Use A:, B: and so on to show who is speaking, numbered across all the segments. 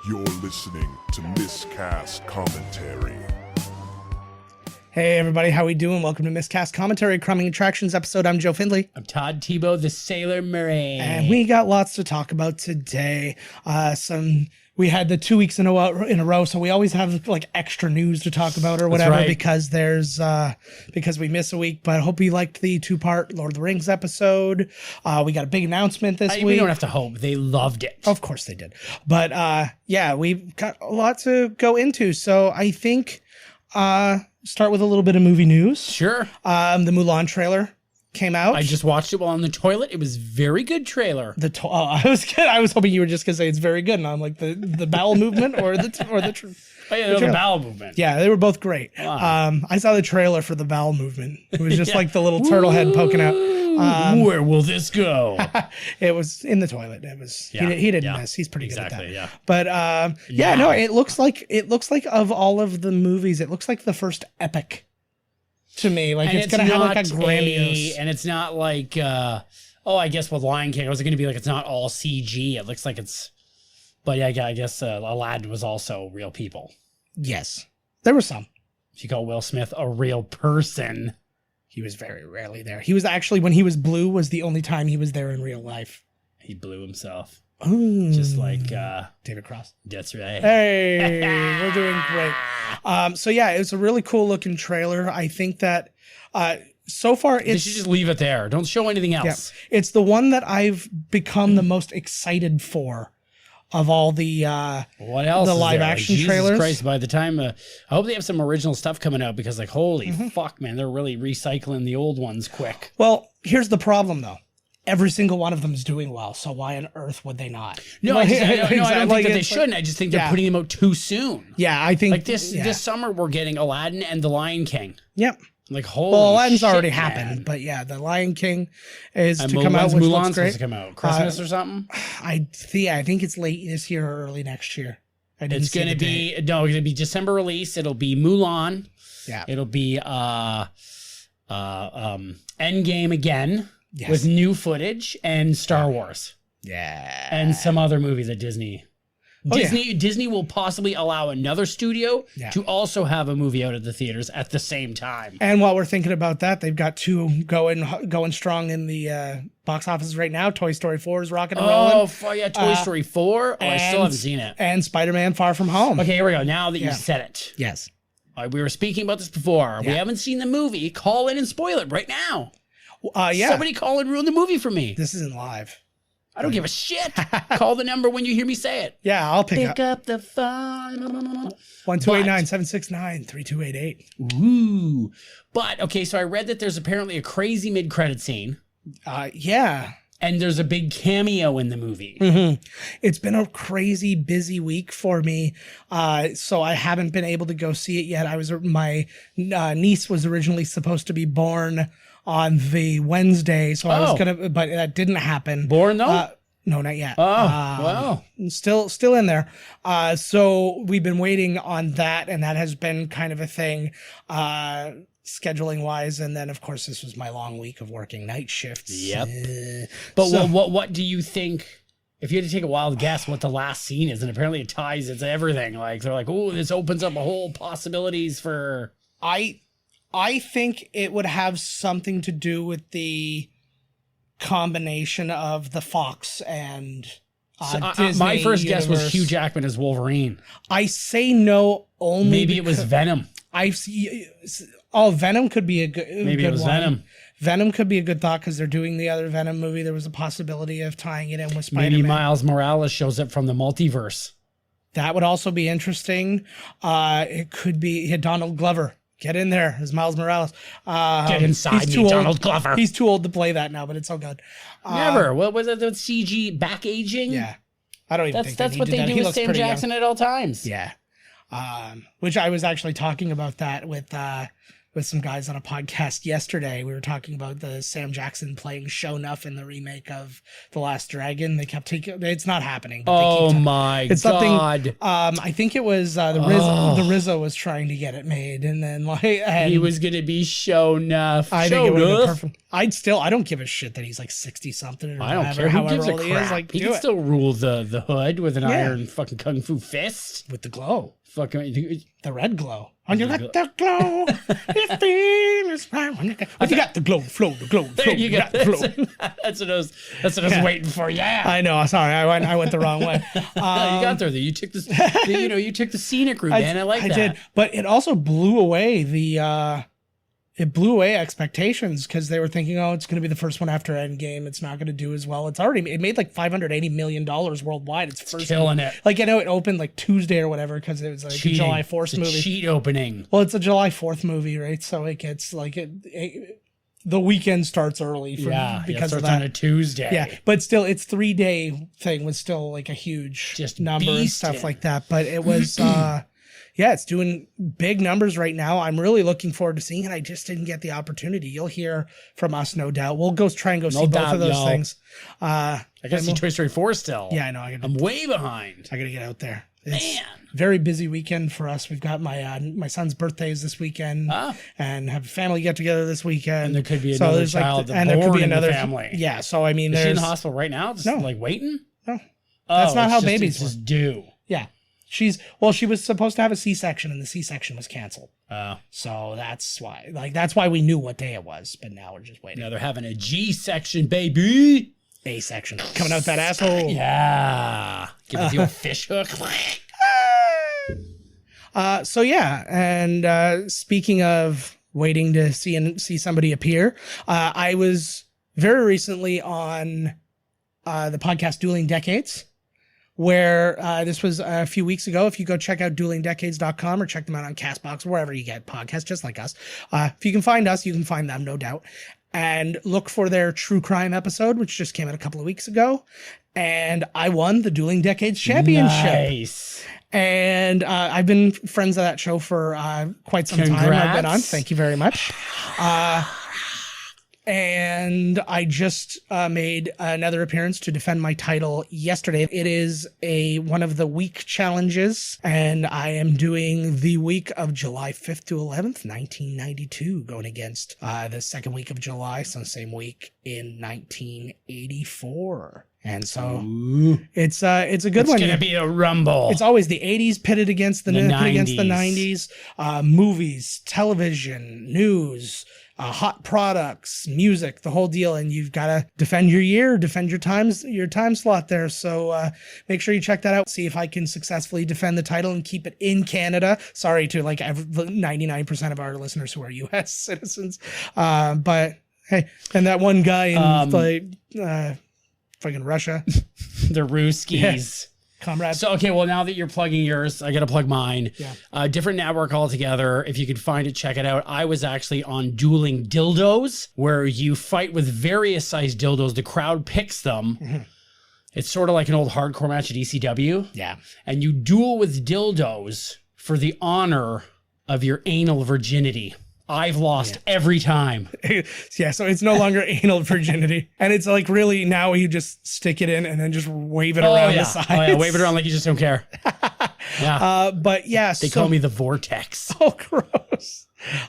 A: You're listening to Miscast Commentary.
B: Hey everybody, how we doing? Welcome to Miscast Commentary, Crumbing Attractions episode. I'm Joe Findlay.
C: I'm Todd Tebow, the Sailor Murray.
B: And we got lots to talk about today. We had the 2 weeks in a row, so we always have like extra news to talk about or whatever,
C: right.
B: because we miss a week. But I hope you liked the 2-part Lord of the Rings episode. We got a big announcement this week.
C: We don't have to hope. They loved it.
B: Of course they did. But yeah, we've got a lot to go into. So I think start with a little bit of movie news.
C: Sure.
B: The Mulan trailer came out.
C: I just watched it while on the toilet. It was very good trailer.
B: I was hoping you were just gonna say it's very good, and I'm like the bowel movement or the
C: the bowel movement.
B: Yeah, they were both great.
C: Wow.
B: I saw the trailer for the bowel movement. It was just like the little turtle head poking out.
C: Where will this go?
B: It was in the toilet. It was he didn't miss. He's pretty good at that.
C: Yeah.
B: But no, it looks like of all of the movies, it looks like the first epic to me. Like it's gonna have like a grandiose,
C: and it's not like I guess with Lion King, I was gonna be like it's not all CG. It looks like it's, but yeah, I guess Aladdin was also real people.
B: Yes, there were some.
C: If you call Will Smith a real person.
B: He was very rarely there. He was actually, when he was blue, was the only time he was there in real life.
C: He blew himself.
B: Ooh.
C: Just like
B: David Cross.
C: That's right.
B: Hey, we're doing great. So yeah, it was a really cool looking trailer. I think that so far
C: they should just leave it there. Don't show anything else.
B: Yeah, it's the one that I've become the most excited for of all the
C: what else
B: the live action trailers.
C: Jesus Christ, by the time I hope they have some original stuff coming out, because like holy fuck, man, they're really recycling the old ones quick.
B: Well, here's the problem though. Every single one of them is doing well, so why on earth would they not?
C: No, I don't think that they shouldn't. I just think they're putting them out too soon.
B: Yeah, I think
C: like this summer we're getting Aladdin and The Lion King.
B: Yep.
C: Like holy
B: Aladdin's
C: shit,
B: already
C: man.
B: happened, but yeah, The Lion King is
C: and
B: to come out, which
C: Mulan's
B: looks great.
C: supposed to come out Christmas or something.
B: I think it's late this year or early next year.
C: It's gonna be December release. It'll be Mulan.
B: Yeah.
C: It'll be Endgame again.
B: Yes.
C: With new footage and Star Wars.
B: Yeah.
C: And some other movie that Disney
B: yeah.
C: Disney will possibly allow another studio to also have a movie out at the theaters at the same time.
B: And while we're thinking about that, they've got two going strong in the box office right now. Toy Story 4 is rocking and rolling.
C: Oh, yeah, Toy Story 4? Oh, I still haven't seen it.
B: And Spider-Man Far From Home.
C: Okay, here we go. Now that you said it.
B: Yes.
C: We were speaking about this before. We haven't seen the movie. Call in and spoil it right now.
B: Yeah.
C: Somebody call and ruin the movie for me.
B: This isn't live.
C: I don't give a shit. Call the number when you hear me say it.
B: Yeah, I'll pick
C: up the phone.
B: 1-289-769-3288.
C: Ooh. But, okay, so I read that there's apparently a crazy mid-credit scene.
B: Yeah.
C: And there's a big cameo in the movie.
B: Mm-hmm. It's been a crazy busy week for me, so I haven't been able to go see it yet. My niece was originally supposed to be born on the Wednesday, so I was gonna, but that didn't happen.
C: Born though?
B: No, not yet.
C: Oh, wow.
B: Still in there. So we've been waiting on that, and that has been kind of a thing, scheduling wise. And then of course this was my long week of working night shifts.
C: Yep. But what do you think? If you had to take a wild guess what the last scene is, and apparently it ties into everything. Like they're like, oh, this opens up a whole possibilities for.
B: I think it would have something to do with the combination of the Fox and Disney.
C: My first guess was
B: universe.
C: Hugh Jackman as Wolverine.
B: I say no only
C: maybe it was Venom.
B: Venom could be a good.
C: Maybe it was
B: one.
C: Venom.
B: Venom could be a good thought because they're doing the other Venom movie. There was a possibility of tying it in with Spider-Man.
C: Maybe Miles Morales shows up from the multiverse.
B: That would also be interesting. It could be Donald Glover. Get in there as Miles Morales.
C: Get inside me, Donald Glover.
B: He's too old to play that now, but it's all good.
C: Never. What was it? CG back aging?
B: Yeah. I don't even think
C: that's what they do with Sam Jackson at all times.
B: Yeah. Which I was actually talking about that with with some guys on a podcast yesterday. We were talking about the Sam Jackson playing Sho'nuff in the remake of The Last Dragon. They kept taking it's not happening. But
C: Oh my
B: it's
C: God.
B: I think it was the RZA was trying to get it made, and then
C: He was gonna be Sho'nuff.
B: I think it would have been perfect. I don't give a shit that he's like 60 something.
C: I don't care. Who gives a crap?
B: Like,
C: he can still rule the hood with an iron fucking kung fu fist.
B: With the glow.
C: Fucking
B: the red glow. When you got the glow, it feels right. When you got the glow, flow, the glow, flow.
C: You got the glow. That's what I was waiting for. Yeah.
B: I know. Sorry, I went the wrong way.
C: You got there. You took this. You took the scenic route, man. I did,
B: but it also blew away expectations because they were thinking, oh, it's going to be the first one after Endgame. It's not going to do as well. It made like $580 million worldwide. It's first
C: killing it.
B: Like, I know it opened like Tuesday or whatever because it was like a July 4th movie.
C: Cheat opening.
B: Well, it's a July 4th movie, right? So it gets like the weekend starts early because of that.
C: On a Tuesday.
B: Yeah, but still, its 3-day thing was still like a huge number and stuff like that. But it was. Yeah, it's doing big numbers right now. I'm really looking forward to seeing it. I just didn't get the opportunity. You'll hear from us, no doubt. We'll try and go see both of those things.
C: I got to see Toy Story 4 still.
B: Yeah, I know.
C: I'm way behind.
B: I got to get out there.
C: Man.
B: Very busy weekend for us. We've got my son's birthdays this weekend and have a family get together this weekend.
C: And there could be another child
B: and there could be another
C: family.
B: Yeah, so I mean,
C: is she in the hospital right now? Just like waiting?
B: No. That's not how babies
C: just do.
B: Yeah. She was supposed to have a C-section and the C-section was canceled. So that's why. That's why we knew what day it was, but now we're just waiting.
C: Now they're having a G-section, baby.
B: A-section. Coming out that asshole.
C: Yeah. Give it the old fish hook.
B: So yeah, and speaking of waiting to see somebody appear, I was very recently on the podcast Dueling Decades, where this was a few weeks ago. If you go check out duelingdecades.com or check them out on CastBox, wherever you get podcasts, just like us. If you can find us, you can find them, no doubt. And look for their true crime episode, which just came out a couple of weeks ago. And I won the Dueling Decades Championship.
C: Nice.
B: And I've been friends of that show for quite some time. I've been on. Thank you very much. And I just made another appearance to defend my title yesterday. It is one of the week challenges, and I am doing the week of July 5th to 11th, 1992, going against the second week of July, so the same week in 1984. And so it's a good one.
C: It's going to be a rumble.
B: It's always the 80s pitted against the 90s, movies, television, news, hot products, music, the whole deal. And you've got to defend your year, defend your time slot there. So make sure you check that out. See if I can successfully defend the title and keep it in Canada. Sorry to 99% of our listeners who are U.S. citizens. But hey, and that one guy in fucking Russia.
C: The Ruskies.
B: Yeah. Comrade.
C: So, okay, well, now that you're plugging yours, I got to plug mine.
B: Yeah.
C: Different network altogether. If you could find it, check it out. I was actually on Dueling Dildos, where you fight with various sized dildos. The crowd picks them. Mm-hmm. It's sort of like an old hardcore match at ECW.
B: Yeah.
C: And you duel with dildos for the honor of your anal virginity. I've lost every time.
B: Yeah, so it's no longer anal virginity. And it's like really now you just stick it in and then just wave it around the sides.
C: Oh, yeah, wave it around like you just don't care. Yeah.
B: But yeah.
C: They call me the Vortex.
B: Oh, gross.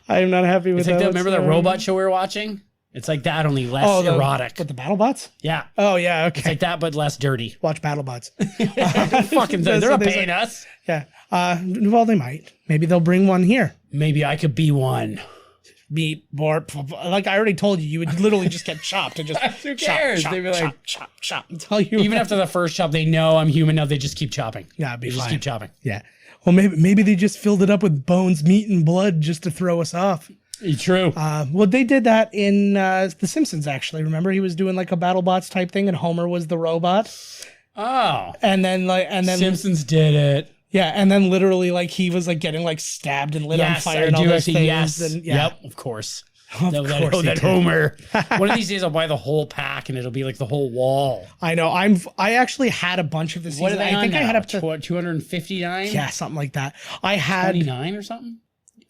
B: I am not happy with that.
C: Remember that robot show we were watching? It's like that, only less erotic.
B: With the BattleBots?
C: Yeah.
B: Oh, yeah, okay.
C: It's like that, but less dirty.
B: Watch BattleBots.
C: Fucking they're not paying us.
B: Yeah. Well, they might. Maybe they'll bring one here.
C: Maybe I could be one.
B: Meat, bark. Like I already told you would literally just get chopped and just
C: who cares?
B: Chop,
C: they'd be like
B: chop until you.
C: Even after the first chop, they know I'm human. Now they just keep chopping.
B: Yeah, it'd be fine.
C: Just keep chopping.
B: Yeah. Well, maybe they just filled it up with bones, meat, and blood just to throw us off.
C: True.
B: Well, they did that in The Simpsons. Actually, remember he was doing like a BattleBots type thing, and Homer was the robot.
C: Oh.
B: And then
C: Simpsons did it.
B: Yeah, and then literally like he was like getting like stabbed and lit on fire and all those things.
C: Yes.
B: And,
C: Yep. Of course.
B: That
C: Homer. One of these days I'll buy the whole pack and it'll be like the whole wall.
B: I know. I actually had a bunch of this.
C: What
B: season.
C: are they
B: I think
C: on
B: I
C: now?
B: had up to
C: 259.
B: Yeah, something like that. I had
C: 29 or something.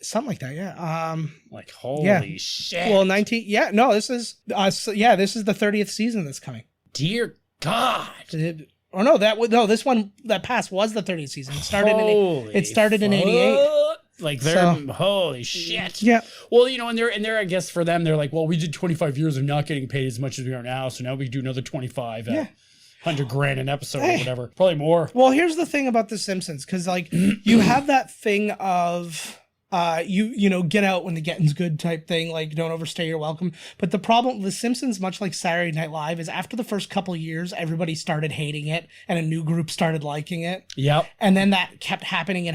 B: something like that. Yeah.
C: Like, holy shit.
B: Well, 19. Yeah. No, this is. This is the 30th season that's coming.
C: Dear God.
B: This one that passed was the 30th season. It started in 88.
C: Like they're holy shit.
B: Yeah.
C: Well, and they're I guess for them they're like, well, we did 25 years of not getting paid as much as we are now, so now we do another 25 at $100,000 an episode or whatever, probably more.
B: Well, here's the thing about The Simpsons, because like you have that thing of get out when the getting's good type thing, like don't overstay your welcome. But the problem with The Simpsons, much like Saturday Night Live, is after the first couple of years, everybody started hating it and a new group started liking it.
C: Yep.
B: And then that kept happening.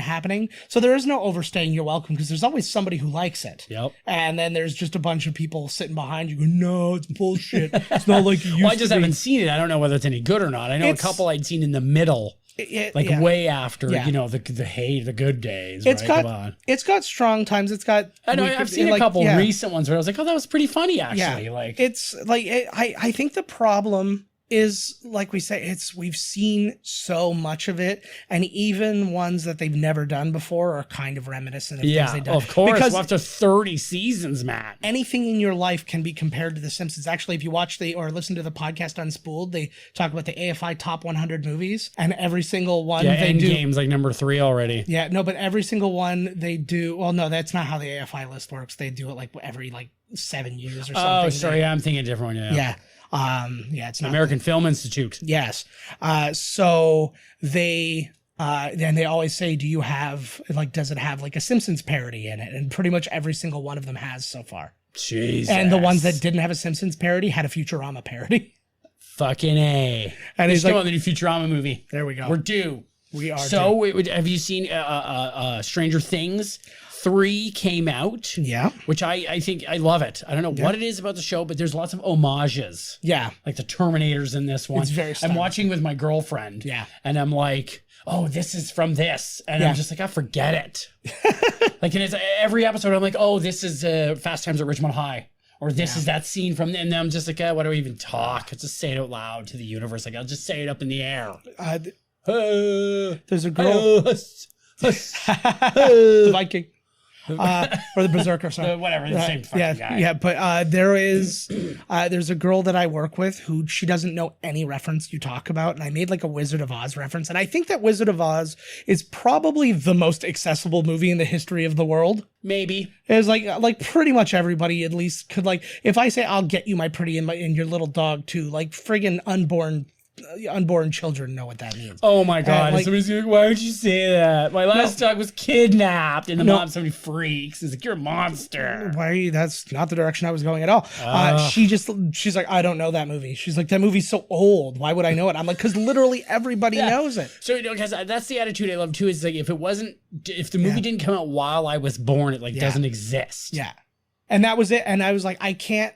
B: So there is no overstaying your welcome because there's always somebody who likes it.
C: Yep.
B: And then there's just a bunch of people sitting behind you going, no, it's bullshit. It's not like it used to be.
C: Well, I just haven't seen it. I don't know whether it's any good or not. I know a couple I'd seen in the middle. Way after, the good days.
B: It's got strong times. It's got.
C: I know. I've seen a couple recent ones where I was like, oh, that was pretty funny, actually.
B: Yeah. I think the problem is, like we say, we've seen so much of it, and even ones that they've never done before are kind of reminiscent of things they've done.
C: Of course, because after 30 seasons, Matt.
B: Anything in your life can be compared to The Simpsons. Actually, if you watch or listen to the podcast Unspooled, they talk about the AFI Top 100 movies, and every single one they do.
C: Endgame's like number 3 already.
B: Yeah, no, but every single one they do. Well, no, that's not how the AFI list works. They do it like every 7 years or something.
C: Oh, sorry, I'm thinking a different one.
B: Yeah. It's not
C: American Film Institute.
B: Yes. So they then they always say, do you have does it have like a Simpsons parody in it? And pretty much every single one of them has so far.
C: Jesus.
B: And the ones that didn't have a Simpsons parody had a Futurama parody.
C: Fucking A.
B: And he's like,
C: on the new Futurama movie.
B: There we go.
C: We're due.
B: We are.
C: So have you seen Stranger Things? 3 came out.
B: Yeah.
C: Which I think I love it. I don't know what it is about the show, but there's lots of homages.
B: Yeah.
C: Like the Terminators in this one.
B: It's very stunning.
C: I'm watching with my girlfriend.
B: Yeah.
C: And I'm like, oh, this is from this. And I'm just like, I forget it. Like, and it's every episode I'm like, oh, this is Fast Times at Ridgemont High. Or this is that scene from, and then I'm just like, what do I even talk? I'll just say it out loud to the universe. Like, I'll just say it up in the air.
B: There's a girl. The Viking. Or the Berserker, sorry.
C: Whatever, the same fucking guy.
B: Yeah, but there's a girl that I work with who she doesn't know any reference you talk about, and I made like a Wizard of Oz reference, and I think that Wizard of Oz is probably the most accessible movie in the history of the world.
C: Maybe.
B: It's like pretty much everybody at least could, like, if I say I'll get you my pretty and your little dog too, like friggin' unborn children know what that means.
C: Oh my God. Somebody's like, why would you say that? My last dog was kidnapped, and the mom, somebody freaks. It's like, you're a monster.
B: Why? That's not the direction I was going at all. She's like, I don't know that movie. She's like, that movie's so old. Why would I know it? I'm like, because literally everybody knows it.
C: So, because that's the attitude I love too, is like, if the movie didn't come out while I was born, it doesn't exist.
B: Yeah. And that was it. And I was like, I can't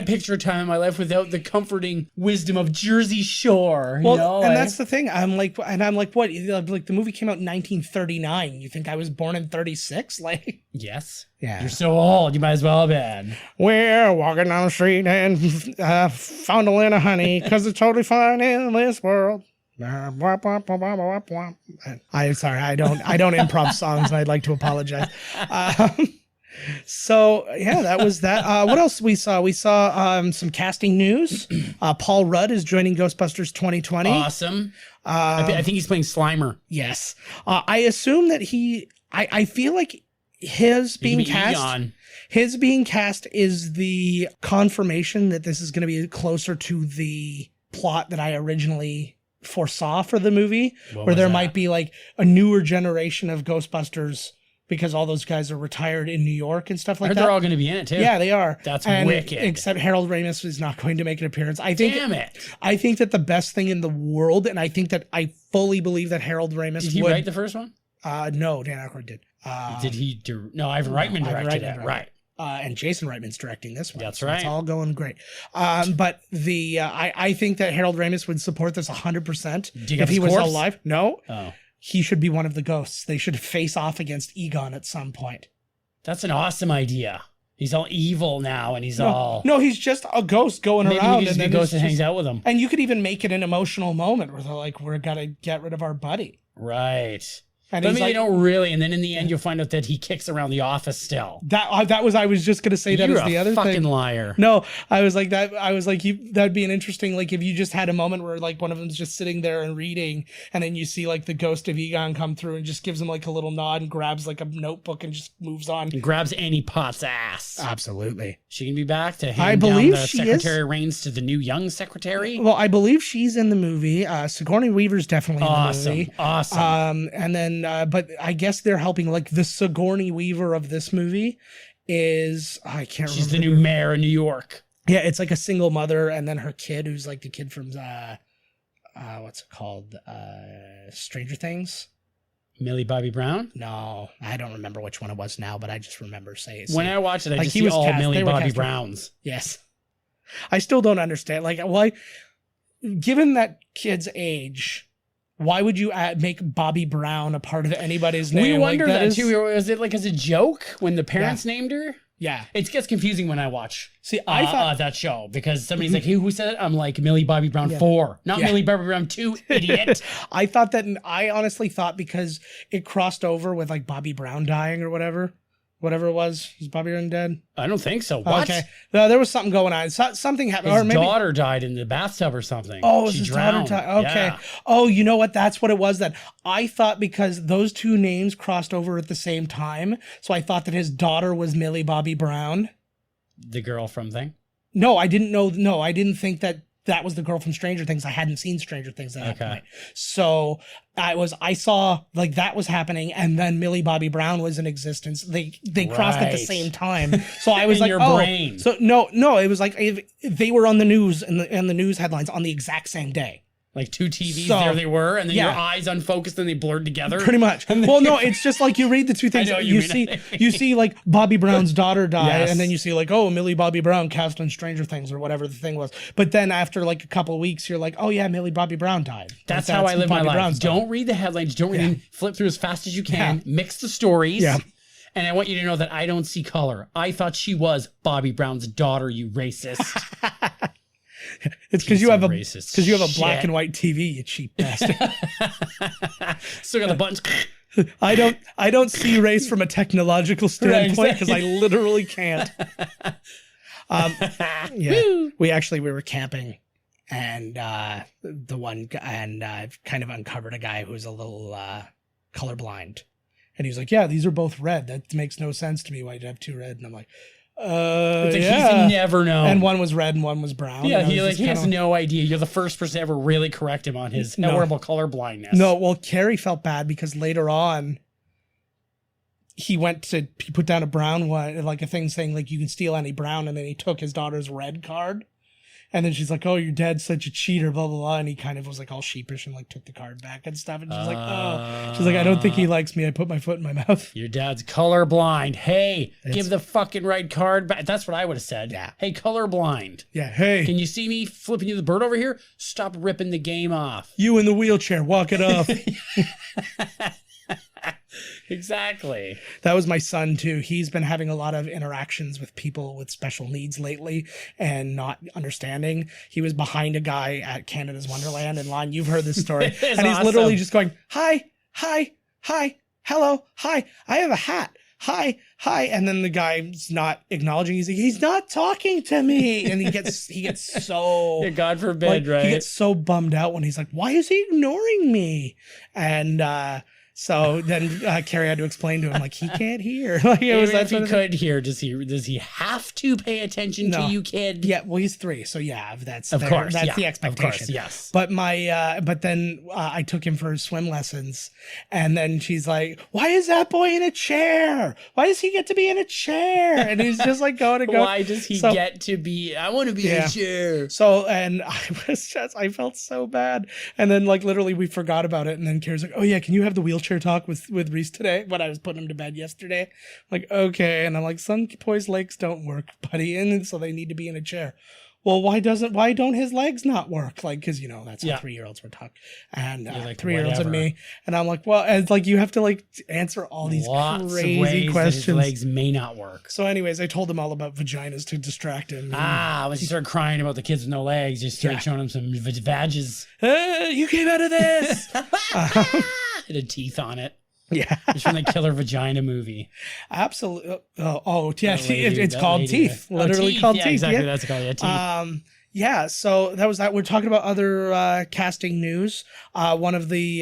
C: picture a time in my life without the comforting wisdom of Jersey Shore.
B: That's the thing. I'm like, what? Like, the movie came out in 1939. You think I was born in 36? Like,
C: yes.
B: Yeah.
C: You're so old. You might as well have been. We're
B: walking down the street and found a lint of honey because it's totally fine in this world. I'm sorry. I don't improv songs, and I'd like to apologize. So yeah, that was that. What else we saw? We saw some casting news. Paul Rudd is joining Ghostbusters 2020.
C: Awesome. I think he's playing Slimer.
B: Yes. I assume that I feel like his being cast is the confirmation that this is going to be closer to the plot that I originally foresaw for the movie, where there might be like a newer generation of Ghostbusters, because all those guys are retired in New York and stuff like that.
C: They're all going to be in it too.
B: Yeah, they are.
C: That's wicked.
B: Except Harold Ramis is not going to make an appearance.
C: Damn it.
B: I think that the best thing in the world, and I think that I fully believe that Harold Ramis
C: Did he write the first one?
B: No, Dan Aykroyd did.
C: Did he do? No, Ivan Reitman directed it. Right.
B: And Jason Reitman's directing this one.
C: That's right.
B: It's all going great. But I think that Harold Ramis would support this 100% if he was alive. No.
C: Oh.
B: He should be one of the ghosts. They should face off against Egon at some point.
C: That's an awesome idea. He's all evil now, and he's all...
B: No, he's just a ghost going around.
C: Maybe he's a ghost that hangs out with him.
B: And you could even make it an emotional moment where they're like, we're got to get rid of our buddy.
C: Right.
B: And
C: But
B: he's
C: maybe
B: like,
C: they don't really. And then in the end, you'll find out that he kicks around the office still.
B: that was, I was just going to say that
C: You're
B: is the
C: a
B: other
C: fucking
B: thing.
C: liar.
B: No, I was like that. I was like, that'd be an interesting, like if you just had a moment where like one of them's just sitting there and reading, and then you see like the ghost of Egon come through and just gives him like a little nod and grabs like a notebook and just moves on.
C: And grabs Annie Potts' ass.
B: Absolutely.
C: She can be back to
B: I
C: hand
B: believe
C: down the
B: she
C: secretary reins to the new young secretary.
B: Well, I believe she's in the movie. Sigourney Weaver's definitely in the movie.
C: Awesome.
B: And then, but I guess they're helping. Like the Sigourney Weaver of this movie is I can't remember.
C: She's the new mayor of New York.
B: Yeah, it's like a single mother, and then her kid, who's like the kid from what's it called? Stranger Things.
C: Millie Bobby Brown?
B: No, I don't remember which one it was now, but I just remember saying.
C: When I watched it, I
B: like,
C: just
B: he
C: see
B: was
C: all
B: cast-
C: Millie
B: they were
C: Bobby
B: cast-
C: Browns.
B: Yes, I still don't understand. Like, why, given that kid's age. Why would you make Bobby Brown a part of anybody's name?
C: We wonder
B: like,
C: that
B: is,
C: too. Was it like as a joke when the parents named her?
B: Yeah.
C: It gets confusing when I watch
B: See, I thought
C: that show because somebody's like, hey, who said it? I'm like, Millie Bobby Brown 4, not
B: Yeah.
C: Millie Bobby Brown 2, idiot.
B: I honestly thought because it crossed over with like Bobby Brown dying or whatever it was. Is Bobby Brown dead?
C: I don't think so. What?
B: Okay. No, there was something going on. Something happened.
C: His
B: or maybe
C: daughter died in the bathtub or something.
B: Oh, it was
C: she
B: his
C: drowned.
B: daughter died. Okay.
C: Yeah.
B: Oh, you know what? That's what it was then. I thought because those two names crossed over at the same time, so I thought that his daughter was Millie Bobby Brown.
C: The girl from thing?
B: No, I didn't know. No, I didn't think that was the girl from Stranger Things. I hadn't seen Stranger Things at that point. So I saw like that was happening, and then Millie Bobby Brown was in existence. They crossed at the same time. So I was
C: In
B: like,
C: your
B: oh,
C: brain.
B: so no, it was like they were on the news and the news headlines on the exact same day.
C: Like two TVs,
B: So,
C: there they were, and then
B: yeah.
C: your eyes unfocused and they blurred together.
B: Pretty much. Well, no, it's just like you read the two things.
C: I know what
B: You
C: you mean.
B: you see like Bobby Brown's daughter die,
C: Yes.
B: and then you see like, oh, Millie Bobby Brown cast on Stranger Things or whatever the thing was. But then after like a couple of weeks, you're like, oh yeah, Millie Bobby Brown died.
C: That's
B: Like,
C: how I live
B: Bobby
C: my life.
B: Brown's daughter.
C: Don't read the headlines. Don't read them. Flip through as fast as you can.
B: Yeah.
C: Mix the stories.
B: Yeah.
C: And I want you to know that I don't see color. I thought she was Bobby Brown's daughter, you racist.
B: It's because
C: Piece
B: you have
C: of
B: a
C: racist
B: black
C: shit.
B: and white TV, you cheap bastard.
C: Still got the buttons.
B: I don't see race from a technological standpoint because
C: exactly.
B: I literally can't. Yeah, we were camping, and the one and kind of uncovered a guy who's a little colorblind, and he was like, "Yeah, these are both red. That makes no sense to me. Why'd you have two red?" And I'm like,
C: It's like
B: yeah.
C: he's never known.
B: And one was red and one was brown.
C: yeah,
B: and I
C: he
B: was
C: like
B: just
C: he has
B: kinda-
C: no idea. You're the first person to ever really correct him on his
B: No.
C: horrible color blindness.
B: No, well, Carrie felt bad because later on, he put down a brown one, like a thing saying like you can steal any brown, and then he took his daughter's red card, and then she's like, "Oh, your dad's such a cheater," blah blah blah, and he kind of was like all sheepish and like took the card back and stuff, and she's like, "Oh," she's like, "I don't think he likes me. I put my foot in my mouth."
C: Your dad's colorblind. Hey, give the fucking right card back. That's what I would have said.
B: Yeah.
C: Hey, colorblind.
B: Yeah, hey,
C: Can you see me flipping you the bird over here? Stop ripping the game off.
B: you in the wheelchair, walk it off.
C: Exactly.
B: That was my son too. He's been having a lot of interactions with people with special needs lately and not understanding. He was behind a guy at Canada's Wonderland in line. You've heard this story.
C: It's
B: And he's
C: awesome.
B: literally just going, "Hi, hi, hi, hello, hi, I have a hat. Hi, hi." And then the guy's not acknowledging. He's like, "He's not talking to me." And he gets so
C: Yeah, God forbid, right?
B: he gets so bummed out when he's like, "Why is he ignoring me?" And so then Carrie had to explain to him like he can't hear. Like it was
C: Even
B: that
C: if he
B: sort of thing.
C: could hear, does he have to pay attention
B: No.
C: to you, kid?
B: Yeah, well, he's 3, so yeah, that's
C: Of course,
B: that's
C: yeah,
B: the
C: of
B: expectation.
C: course, yes.
B: But but then I took him for his swim lessons, and then she's like, "Why is that boy in a chair? Why does he get to be in a chair?" And he's just like going and going.
C: Why does he
B: So-
C: get to be? I want to be in a chair.
B: So, and I felt so bad. And then like literally we forgot about it. And then Kara's like, "Oh yeah, can you have the wheelchair talk with Reese today?" When I was putting him to bed yesterday. I'm like, okay. And I'm like, "Some boys' legs don't work, buddy. And so they need to be in a chair." Well, why don't his legs not work? Like, cause that's how
C: Yeah.
B: 3-year-olds were talk. And
C: like,
B: 3-year-olds and
C: whatever.
B: me. And I'm like, well, and like, you have to like answer all these
C: Lots
B: crazy
C: of ways
B: questions.
C: that his legs may not work.
B: So anyways, I told him all about vaginas to distract him.
C: When he started crying about the kids with no legs, you started
B: Yeah.
C: showing him some vages.
B: You came out of this.
C: It had teeth on it.
B: Yeah.
C: It's from the Killer Vagina movie.
B: Absolutely. Yeah.
C: That lady-
B: It's
C: that
B: called
C: lady-
B: Teeth. Literally
C: Teeth.
B: called
C: Yeah,
B: Teeth.
C: exactly.
B: Yeah.
C: That's called Teeth.
B: Yeah, so that was that. We're talking about other casting news. One of the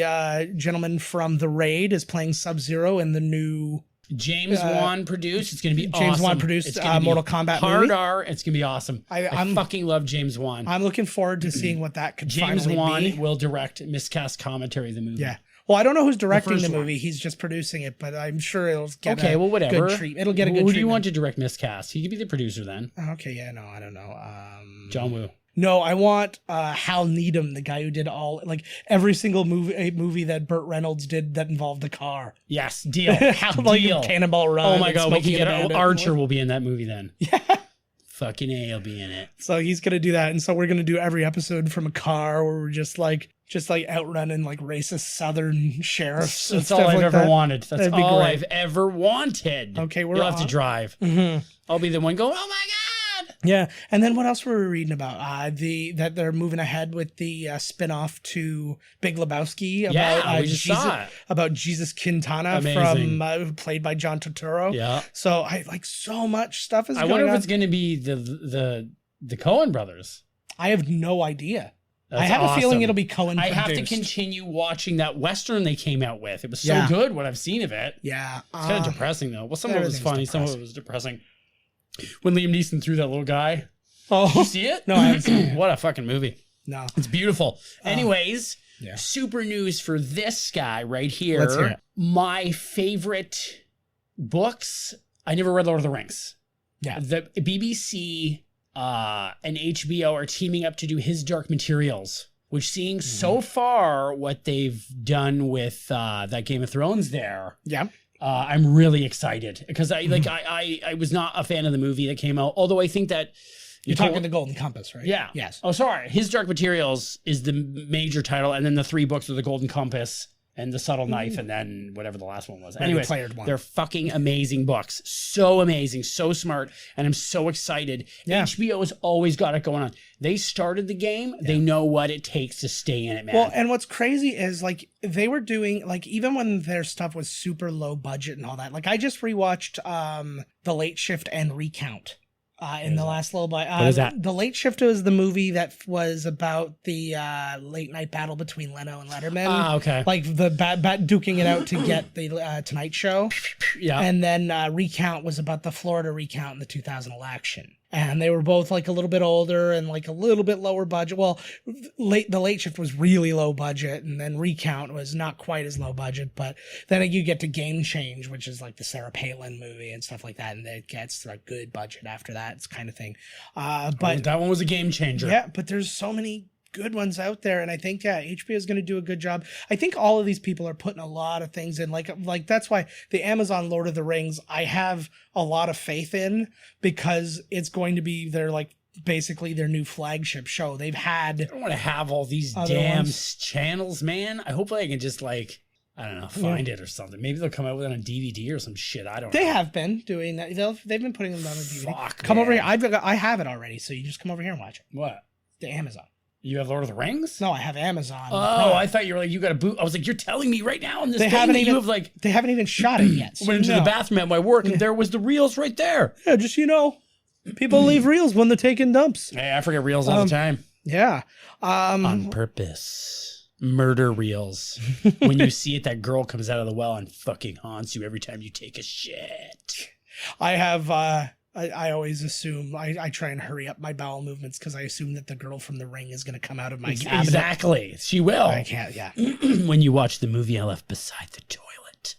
B: gentlemen from The Raid is playing Sub-Zero in the new
C: James Wan produced. It's going to be
B: James
C: awesome.
B: Wan produced
C: It's gonna be
B: Mortal Kombat
C: hard
B: movie.
C: R. It's going to be awesome. I fucking love James Wan.
B: I'm looking forward to seeing what that could
C: James
B: finally
C: Wan
B: be.
C: will direct miscast commentary of the movie.
B: Yeah. Well, I don't know who's directing
C: first
B: the
C: one.
B: movie. He's just producing it, but I'm sure it'll get
C: whatever.
B: good treatment. It'll get a good
C: Who do you
B: treatment.
C: want to direct miscast? He could be the producer then.
B: Okay, yeah, no, I don't know.
C: John Woo.
B: No, I want Hal Needham, the guy who did every single movie that Burt Reynolds did that involved a car.
C: Yes, deal.
B: Like
C: Deal.
B: Cannonball Run.
C: Oh my
B: and
C: god, we
B: Smokey
C: can
B: and
C: get
B: the Bandit.
C: Archer will be in that movie then.
B: Yeah.
C: Fucking A, he'll be in it.
B: So he's gonna do that, and so we're gonna do every episode from a car where we're just outrunning like racist Southern sheriffs. and
C: That's all
B: stuff
C: I've
B: like
C: ever
B: that.
C: wanted. That's
B: That'd be
C: all
B: great.
C: I've ever wanted.
B: Okay, we're
C: You'll have to
B: on.
C: drive.
B: Mhm.
C: I'll be the one going, oh my god.
B: Yeah, and then what else were we reading about? That they're moving ahead with the spin-off to Big Lebowski about
C: Yeah, we just saw it.
B: about Jesus Quintana
C: Amazing.
B: from played by John Turturro.
C: Yeah.
B: So I like so much stuff is
C: I
B: going
C: wonder if
B: on.
C: it's going to be the Coen brothers.
B: I have no idea.
C: That's
B: I have a feeling
C: awesome.
B: it'll be Coen
C: I
B: produced.
C: have to continue watching that Western they came out with. It was so
B: Yeah.
C: good what I've seen of it.
B: Yeah,
C: It's kind of depressing though. Well, some of it was
B: everything's
C: funny, some of
B: depressing.
C: it was depressing. When Liam Neeson threw that little guy. Did
B: Oh
C: you see it?
B: No, I haven't seen it.
C: What a fucking movie.
B: no.
C: It's beautiful. Anyways,
B: yeah.
C: super news for this guy right here.
B: Let's hear it.
C: My favorite books. I never read Lord of the Rings.
B: Yeah.
C: The BBC and HBO are teaming up to do His Dark Materials, which seeing so far what they've done with that Game of Thrones there.
B: Yeah.
C: I'm really excited because I was not a fan of the movie that came out. Although I think that
B: You're talking the Golden Compass, right?
C: yeah.
B: Yes.
C: Oh, sorry. His Dark Materials is the major title, and then the 3 books are the Golden Compass and the Subtle Knife, and then whatever the last one was. Anyways,
B: Declared one.
C: they're fucking amazing books. So amazing, so smart, and I'm so excited.
B: Yeah.
C: HBO has always got it going on. They started the game. They know what it takes to stay in it, man.
B: Well, and what's crazy is like they were doing like even when their stuff was super low budget and all that. Like I just rewatched The Late Shift and Recount. In the last little bit.
C: What is that?
B: The Late Shift was the movie that was about the late night battle between Leno and Letterman.
C: Ah, okay.
B: Like the duking it out to get the Tonight Show.
C: Yeah.
B: And then Recount was about the Florida recount in the 2000 election. And they were both like a little bit older and like a little bit lower budget. Well, the Late Shift was really low budget, and then Recount was not quite as low budget. But then you get to Game Change, which is like the Sarah Palin movie and stuff like that, and it gets a good budget after that. It's kind of thing. But
C: that one was a game changer.
B: yeah, but there's so many good ones out there, and I think HBO is going to do a good job. I think all of these people are putting a lot of things in, like that's why the Amazon Lord of the Rings I have a lot of faith in, because it's going to be their like basically their new flagship show. They've had
C: I don't want to have all these
B: Other
C: damn
B: ones.
C: channels, man. I hope I can just like, I don't know, find it or something. Maybe they'll come out with it on DVD or some shit. I don't know.
B: they have been doing that. They've been putting them on DVD.
C: Fuck,
B: Come over
C: man.
B: here. I have it already, so you just come over here and watch it.
C: What?
B: The Amazon.
C: You have Lord of the Rings?
B: No, I have Amazon.
C: Oh, I thought you were like, you got a boot. I was like, you're telling me right now on this
B: They
C: thing
B: haven't
C: that
B: even
C: you have like,
B: they haven't even shot it yet. so
C: went into
B: no.
C: the bathroom at my work and there was the reels right there.
B: Yeah, just people leave reels when they're taking dumps.
C: Hey, I forget reels all the time.
B: Yeah.
C: On purpose. Murder reels. When you see it, that girl comes out of the well and fucking haunts you every time you take a shit.
B: I have I always assume I try and hurry up my bowel movements because I assume that the girl from The Ring is going to come out of my cabinet.
C: Exactly. She will.
B: I can't. Yeah.
C: When you watch the movie I left beside the toilet.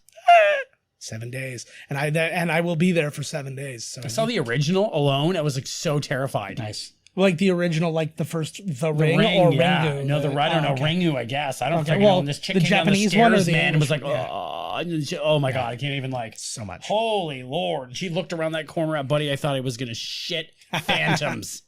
B: 7 days, and I will be there for 7 days. So
C: I saw the original alone. I was like so terrified.
B: nice. Like the original, like the first The Ring or
C: yeah.
B: Ringu.
C: No, I don't know.
B: okay.
C: Ringu, I guess. I don't
B: Okay,
C: think
B: well,
C: this chick
B: the
C: came down
B: Japanese
C: the
B: one or
C: stairs,
B: the
C: man, and was like,
B: English one?
C: oh my God, I can't even like.
B: So much.
C: Holy Lord. She looked around that corner at Buddy. I thought I was going to shit phantoms.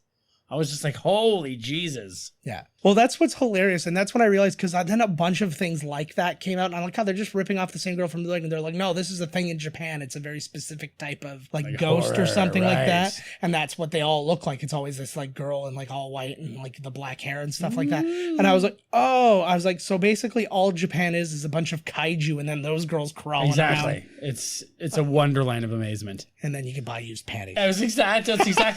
C: I was just like, holy Jesus.
B: Yeah. Well, that's what's hilarious. And that's when I realized, because then a bunch of things like that came out. And I'm like, oh, they're just ripping off the same girl from the and they're like, no, this is a thing in Japan. It's a very specific type of like ghost
C: horror,
B: or something like that.
C: right.
B: And that's what they all look like. It's always this like girl in like all white and like the black hair and stuff like that. And I was like, oh, I was like, so basically all Japan is a bunch of kaiju and then those girls crawling around.
C: It's a wonderland of amazement.
B: And then you can buy used panties.
C: That's exactly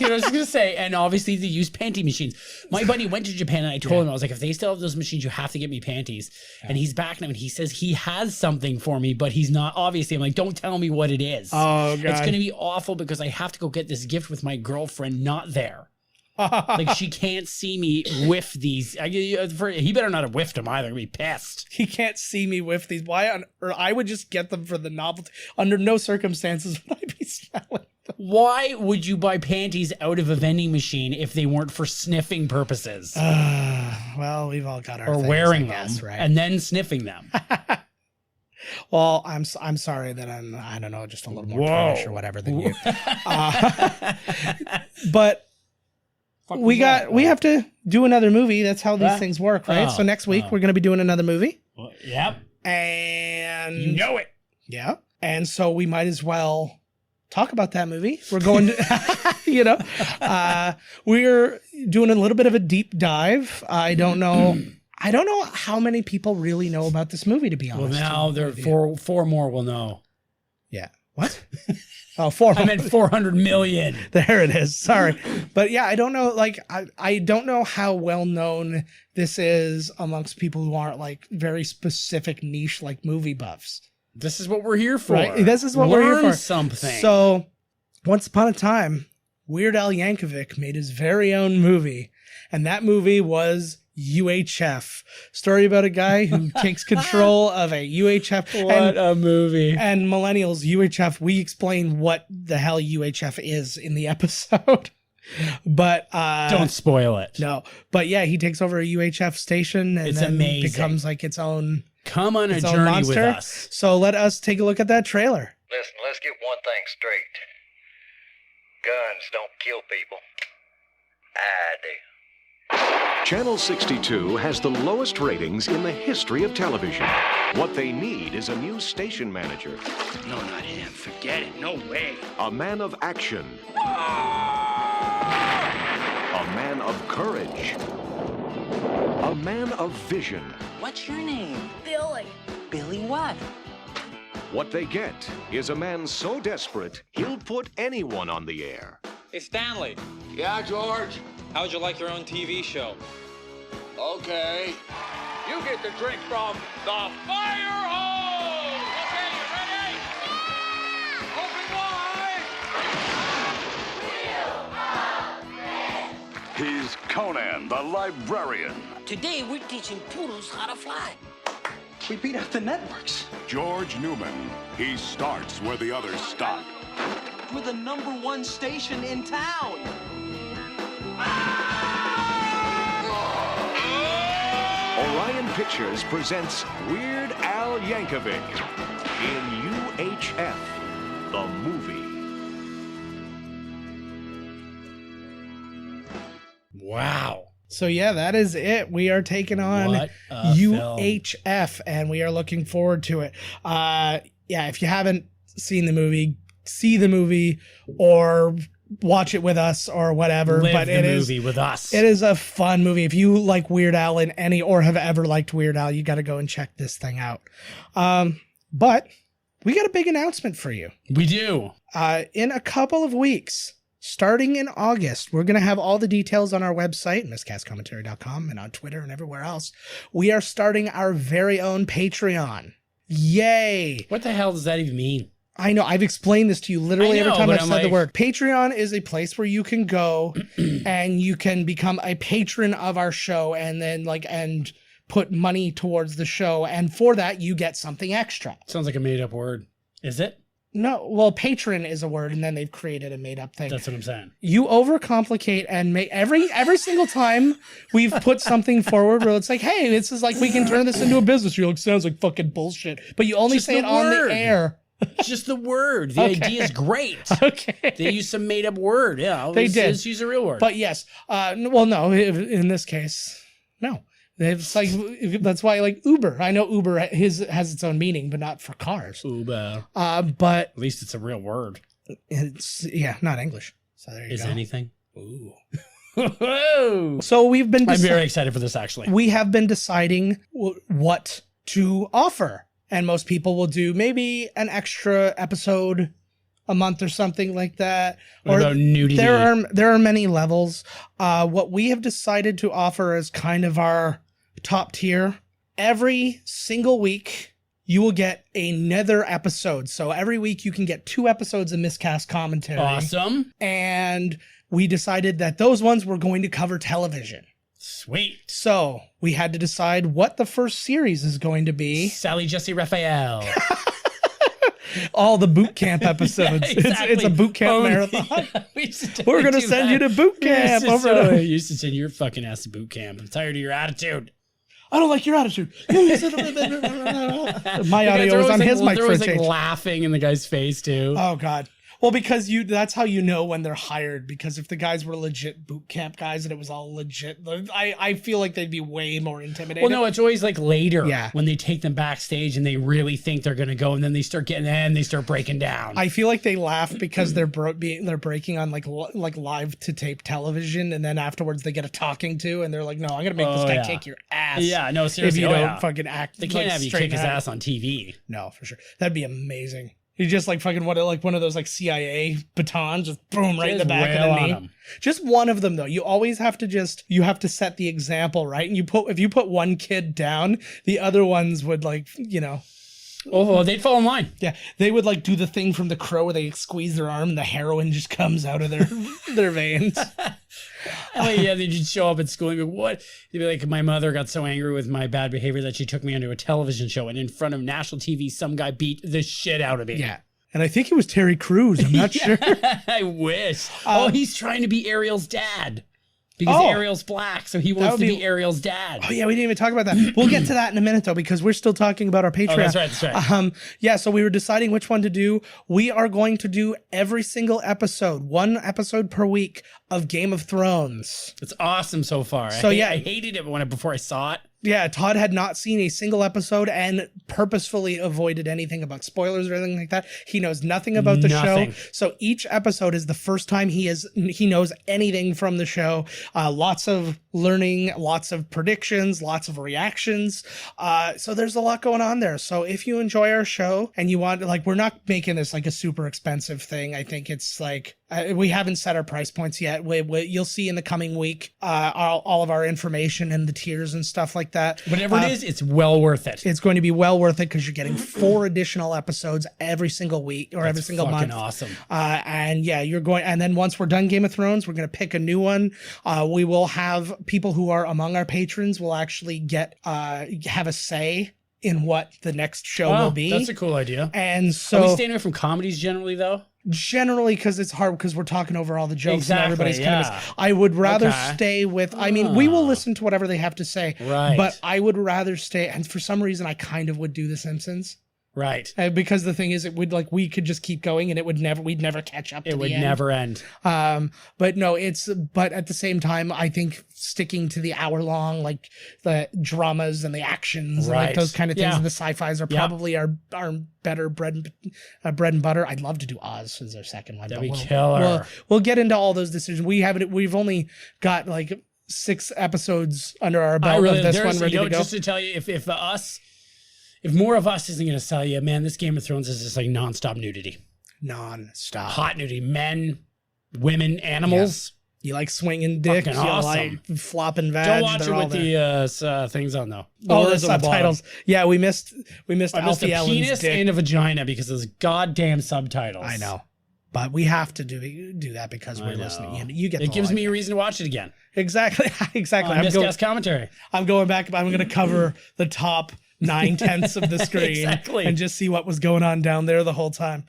C: what I was going to say. And obviously the used panty machines. My buddy went to Japan and I told him, I was like, if they still have those machines, you have to get me panties. And he's back now and he says he has something for me, but he's not. Obviously, I'm like, don't tell me what it is.
B: Oh, God.
C: It's going to be awful because I have to go get this gift with my girlfriend not there. Like, she can't see me whiff these. He better not have whiffed them either. I'd be pissed.
B: He can't see me with these. Or I would just get them for the novelty. Under no circumstances would I be smelling them.
C: Why would you buy panties out of a vending machine if they weren't for sniffing purposes?
B: Well, we've all got our
C: or
B: things,
C: wearing
B: I guess,
C: them
B: right?
C: and then sniffing them.
B: Well, I'm sorry that I don't know, just a little more
C: Whoa.
B: trash or whatever than you. But we have to do another movie. That's how these things work, right? So next week we're going to be doing another movie.
C: Yep.
B: And
C: You know it.
B: yeah. And so we might as well talk about that movie. We're going to, we're doing a little bit of a deep dive. I don't know how many people really know about this movie, to be honest.
C: Well, now there are four more will know.
B: Yeah. What? Oh, 400.
C: I meant 400 million.
B: There it is. Sorry. But yeah, I don't know. Like, I don't know how well known this is amongst people who aren't like very specific niche, like movie buffs.
C: This is what we're here for.
B: Right? This is what we're here for.
C: Something.
B: So once upon a time, Weird Al Yankovic made his very own movie. And that movie was UHF. Story about a guy who takes control of a UHF.
C: What a movie.
B: And millennials, UHF, we explain what the hell UHF is in the episode. But
C: don't spoil it.
B: No. But yeah, he takes over a UHF station and
C: It's
B: then
C: amazing.
B: becomes like its own.
C: Come on a
B: its own
C: journey
B: monster.
C: with us.
B: So let us take a look at that trailer.
D: Listen, let's get one thing straight. Guns don't kill people. I do.
E: Channel 62 has the lowest ratings in the history of television. What they need is a new station manager.
F: No, not him. Forget it. No way.
E: A man of action. A man of courage. A man of vision.
G: What's your name?
H: Billy.
G: Billy what?
E: What they get is a man so desperate, he'll put anyone on the air.
I: Hey, Stanley,
F: Yeah, George?
I: how'd you like your own TV show?
F: Okay.
I: You get the drink from the fire hose! Okay, you ready? Yeah! Open wide!
A: He's Conan the Librarian.
G: Today we're teaching poodles how to fly.
F: We beat out the networks.
A: George Newman. He starts where the others stop.
F: We're the #1 station in town.
E: Orion Pictures presents Weird Al Yankovic in UHF, the movie.
C: Wow.
B: So yeah, that is it. We are taking on
C: What a
B: UHF and we are looking forward to it. Yeah, if you haven't seen the movie, see the movie or watch it with us or whatever.
C: Live
B: but
C: the
B: it is
C: movie with us.
B: It is a fun movie. If you like Weird Al in any or have ever liked Weird Al, you got to go and check this thing out. But we got a big announcement for you.
C: We do.
B: In a couple of weeks, starting in August, we're going to have all the details on our website, miscastcommentary.com, and on Twitter and everywhere else. We are starting our very own Patreon. Yay!
C: What the hell does that even mean?
B: I know. I've explained this to you literally
C: I know,
B: every time
C: but
B: I've
C: I'm
B: said the
C: like-
B: word. Patreon is a place where you can go and you can become a patron of our show and then and put money towards the show. And for that, you get something extra.
C: Sounds like a made up word. Is it?
B: No, well, patron is a word, and then they've created a made-up thing.
C: That's what I'm saying.
B: You overcomplicate and make every single time we've put something forward where it's like, hey, this is like we can turn this into a business. You're like, sounds like fucking bullshit, but you only
C: Just
B: say
C: the
B: it on
C: word.
B: the air.
C: Just the word. The
B: Okay.
C: idea is great.
B: Okay,
C: They use some made up word. Yeah,
B: They did.
C: Let's use a real word.
B: but yes, well, no, in this case, No. It's like that's why like Uber. I know Uber has its own meaning, but not for cars.
C: Uber.
B: But
C: At least it's a real word.
B: it's not English. So there you
C: Is
B: go.
C: anything?
B: Ooh.
C: Whoa.
B: So we've been.
C: I'm very excited for this, actually.
B: We have been deciding what to offer, and most people will do maybe an extra episode a month or something like that.
C: What about nudity?
B: There are many levels. What we have decided to offer is kind of our top tier. Every single week, you will get another episode. So every week you can get 2 episodes of Miscast Commentary.
C: Awesome.
B: And we decided that those ones were going to cover television.
C: Sweet.
B: So we had to decide what the first series is going to be.
C: Sally Jesse Raphael.
B: All the boot camp episodes.
C: Yeah, exactly.
B: It's a boot camp marathon. We're going to send you to boot camp.
C: You used to send your fucking ass to boot camp. I'm tired of your attitude.
B: I don't like your attitude. My audio was on his mic
C: They're
B: for a
C: always like
B: change.
C: laughing in the guy's face too.
B: Oh God. Well, because that's how you know when they're hired. Because if the guys were legit boot camp guys and it was all legit, I feel like they'd be way more intimidated.
C: Well, no, it's always like later
B: Yeah.
C: when they take them backstage and they really think they're gonna go, and then they start breaking down.
B: I feel like they laugh because they're breaking on like live to tape television, and then afterwards they get a talking to, and they're like, "No, I'm gonna make this guy kick your ass."
C: Yeah, no,
B: If
C: seriously,
B: you don't fucking act,
C: They can't
B: like,
C: have you
B: straight
C: kick his
B: out.
C: ass on TV.
B: No, for sure. That'd be amazing. You just like fucking one of those like CIA batons, just boom right in the
C: Just
B: back
C: rail
B: of the
C: on
B: knee.
C: 'em.
B: Just one of them though. You always have to set the example, right? And if you put one kid down, the other ones would
C: Oh, they'd fall in line.
B: yeah, they would like do the thing from The Crow where they squeeze their arm and the heroin just comes out of their veins.
C: Oh, yeah, they just show up at school and go, what? They'd be like, my mother got so angry with my bad behavior that she took me onto a television show, and in front of national TV, some guy beat the shit out of me.
B: Yeah. And I think it was Terry Crews. I'm not sure.
C: I wish. He's trying to be Ariel's dad. Because
B: Oh.
C: Ariel's black, so he wants
B: would
C: to
B: be-
C: be Ariel's dad.
B: Oh yeah, we didn't even talk about that. We'll get to that in a minute though, because we're still talking about our Patreon.
C: Oh, that's right.
B: Yeah, so we were deciding which one to do. We are going to do every single episode, 1 episode per week of Game of Thrones.
C: It's awesome so far.
B: So, yeah.
C: I hated it before I saw it.
B: Yeah, Todd had not seen a single episode and purposefully avoided anything about spoilers or anything like that. He knows nothing about the
C: Nothing.
B: show. So each episode is the first time he knows anything from the show. Lots of learning, lots of predictions, lots of reactions. So there's a lot going on there. So if you enjoy our show and you want, we're not making this like a super expensive thing. I think it's like, we haven't set our price points yet. You'll see in the coming week all of our information and the tiers and stuff like that.
C: Whatever it is, it's well worth it.
B: It's going to be well worth it because you're getting 4 additional episodes every single week or every single month.
C: Awesome.
B: And yeah, and then once we're done Game of Thrones, we're going to pick a new one. We will have people who are among our patrons will actually have a say in what the next show will be.
C: That's a cool idea.
B: And
C: Are we
B: so
C: staying away from comedies generally, though?
B: generally, because it's hard because we're talking over all the jokes
C: Exactly,
B: and everybody's
C: yeah.
B: kind of, I would rather
C: Okay.
B: stay with, I mean, we will listen to whatever they have to say,
C: Right.
B: but I would rather stay, and for some reason I kind of would do The Simpsons.
C: Right.
B: Because the thing is, it would we could just keep going and we'd never catch up to
C: It would
B: the end.
C: never end.
B: But no, but at the same time, I think sticking to the hour long, like the dramas and the actions and like
C: Right.
B: those kind of things
C: Yeah.
B: and the sci-fis are
C: Yeah.
B: probably our better bread and butter. I'd love to do Oz as our second one.
C: That'd
B: but
C: be killer.
B: We'll get into all those decisions. We've only got like 6 episodes under our belt of this one ready to go.
C: Just to tell you, if more of us isn't going to sell you, man, this Game of Thrones is just like nonstop nudity.
B: Non-stop.
C: Hot nudity. Men, women, animals.
B: You like swinging dicks,
C: Fucking
B: you
C: awesome.
B: like flopping vag.
C: Don't watch
B: they're
C: it
B: all
C: with
B: there.
C: the things on, though.
B: Oh, the
C: Words on
B: subtitles.
C: bottom.
B: Yeah, we missed
C: I missed
B: Alfie
C: a
B: Allen's
C: penis
B: dick.
C: and a vagina because of those goddamn subtitles.
B: I know, but we have to do that because
C: I
B: we're
C: know.
B: listening. You get
C: It
B: the
C: gives
B: whole
C: me a
B: idea.
C: reason to watch it again.
B: Exactly.
C: On Miscast commentary.
B: I'm going back. I'm going to cover the top 9/10 of the screen
C: Exactly.
B: and just see what was going on down there the whole time.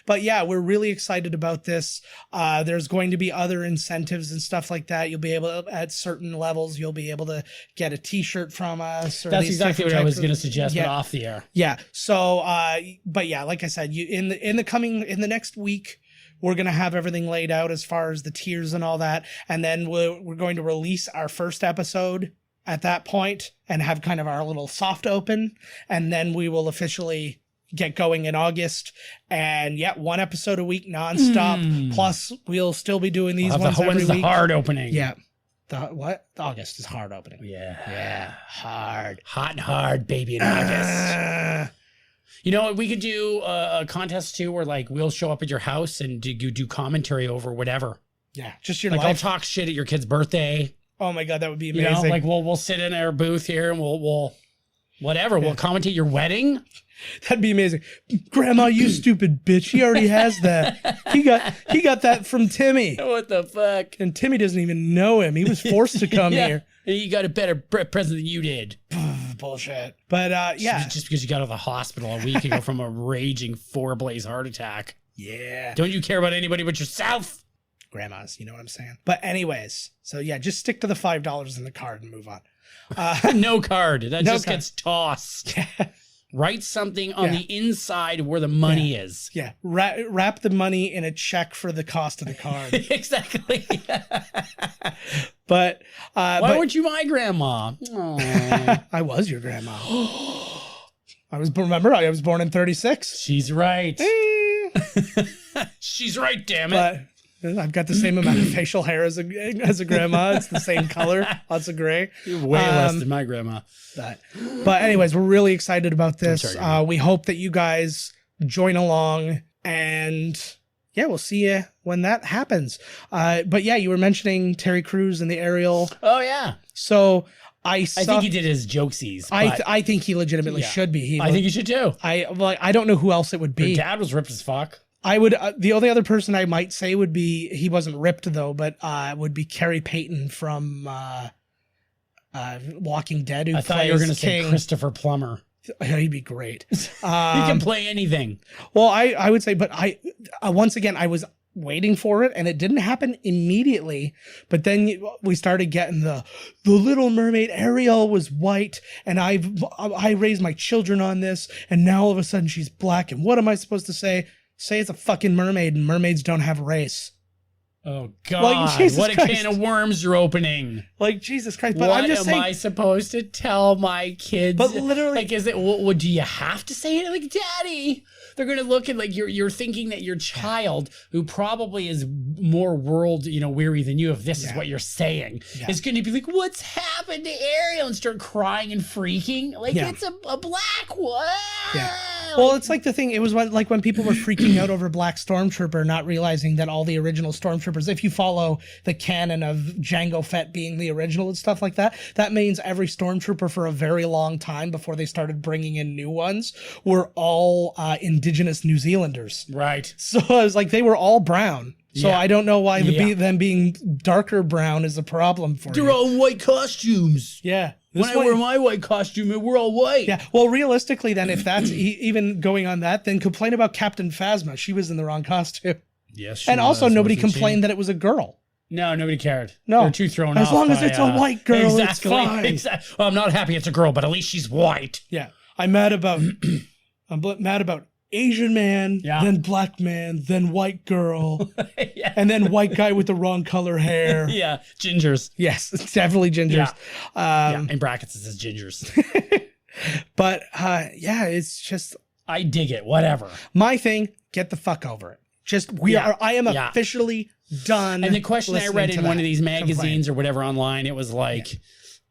B: But yeah, we're really excited about this. There's going to be other incentives and stuff like that. You'll be able to, at certain levels, you'll be able to get a T-shirt from us. Or
C: That's
B: these
C: exactly what
B: different
C: I was
B: types
C: going to
B: of-
C: suggest, but
B: Yeah.
C: off the air.
B: Yeah. So, but yeah, like I said, in the next week, we're going to have everything laid out as far as the tiers and all that. And then we're going to release our first episode at that point and have kind of our little soft open. And then we will officially get going in August. And yeah, 1 episode a week nonstop. Plus, we'll still be doing these ones every
C: When's
B: week.
C: the hard opening?
B: Yeah. What? August is hard opening.
C: Yeah.
B: Hard.
C: Hot and hard, baby, in August. You know, we could do a contest too where like we'll show up at your house and do commentary over whatever.
B: Yeah. Just your
C: like
B: life.
C: I'll talk shit at your kid's birthday.
B: Oh my God, that would be
C: You
B: amazing.
C: know, like we'll sit in our booth here and we'll whatever. We'll commentate your wedding.
B: That'd be amazing. Grandma, you stupid bitch. He already has that. He got that from Timmy.
C: What the fuck?
B: And Timmy doesn't even know him. He was forced to come here.
C: He got a better present than you did.
B: Bullshit. But yeah.
C: Just because you got out of the hospital a week ago from a raging 4-blaze heart attack.
B: Yeah.
C: Don't you care about anybody but yourself?
B: Grandmas, you know what I'm saying? But anyways, so yeah, just stick to the $5 in the card and move on.
C: No card. That just
B: card.
C: gets tossed. Write something on the inside where the money is.
B: Yeah. Wrap the money in a check for the cost of the card.
C: Exactly.
B: But
C: why weren't you my grandma?
B: I was your grandma. I was born in 36.
C: She's right. She's right, damn it.
B: But I've got the same amount of facial hair as a grandma. It's the same color, lots of gray.
C: You're way less than my grandma.
B: But anyways, we're really excited about this. We hope that you guys join along, and yeah, we'll see you when that happens. But yeah, you were mentioning Terry Crews and the Ariel.
C: Oh yeah.
B: So I
C: think he did his jokesies.
B: I think he legitimately should be.
C: I think he should too.
B: I don't know who else it would be.
C: Her dad was ripped as fuck.
B: I would, the only other person I might say would be, he wasn't ripped though, but would be Carrie Payton from Walking Dead. Who
C: I thought you were going to say Christopher Plummer.
B: He'd be great.
C: He can play anything.
B: Well, I would say, but once again, I was waiting for it and it didn't happen immediately. But then we started getting the Little Mermaid. Ariel was white and I raised my children on this. And now all of a sudden she's black. And what am I supposed to say? Say it's a fucking mermaid and mermaids don't have race.
C: Oh God! What a can of worms you're opening!
B: Like Jesus Christ! But
C: what
B: I'm just saying,
C: I supposed to tell my kids?
B: But literally,
C: like, is it? What do you have to say it? Like, Daddy, they're gonna look at like you're thinking that your child, who probably is more world weary than you, if this is what you're saying, is going to be like, "What's happened to Ariel?" and start crying and freaking. Like it's a black one.
B: Yeah. Well, it's like the thing. It was like when people were freaking out over Black Stormtrooper, not realizing that all the original Stormtroopers, if you follow the canon of Jango Fett being the original and stuff like that, that means every Stormtrooper for a very long time before they started bringing in new ones were all indigenous New Zealanders.
C: Right.
B: So I was like, they were all brown. So I don't know why them being darker brown is a problem for you.
C: They're all white costumes.
B: Yeah.
C: When I wear my white costume, we're all white.
B: Yeah. Well, realistically, then, if that's even going on that, then complain about Captain Phasma. She was in the wrong costume.
C: Yes.
B: And also, nobody complained that it was a girl.
C: No, nobody cared.
B: No.
C: They're too thrown off.
B: As long as it's a white girl, it's fine.
C: Exactly. Well, I'm not happy it's a girl, but at least she's white.
B: Yeah. I'm mad about Asian man, then black man, then white girl, and then white guy with the wrong color hair.
C: Yeah, gingers.
B: Yes, it's definitely gingers.
C: In brackets it says gingers.
B: But it's just,
C: I dig it. Whatever.
B: My thing. Get the fuck over it. Just I am officially done.
C: And the question I read in one of these magazines or whatever online, it was like,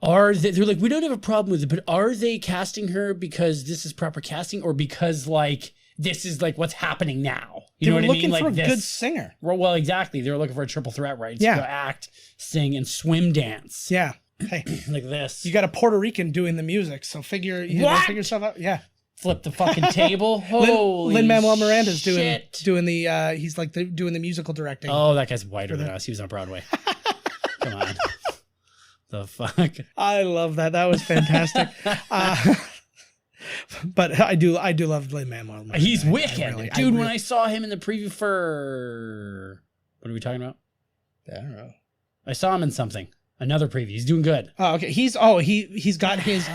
C: they're like, we don't have a problem with it, but are they casting her because this is proper casting, or because like this is like what's happening now? You know what I mean?
B: Looking for
C: like
B: a good singer.
C: Well, exactly. They were looking for a triple threat, right?
B: Yeah.
C: To act, sing, and swim dance.
B: Yeah. Hey,
C: like this.
B: You got a Puerto Rican doing the music, so figure yourself out. Yeah.
C: Flip the fucking table. Holy
B: Lin-Manuel Miranda's doing the he's like doing the musical directing.
C: Oh, that guy's whiter than us. He was on Broadway. Come on. The fuck.
B: I love that. That was fantastic. But I do love Lin-Manuel Miranda.
C: He's wicked. Dude, when I saw him in the preview for... What are we talking about?
B: I don't know.
C: I saw him in something. Another preview. He's doing good.
B: Oh, okay. He's got his...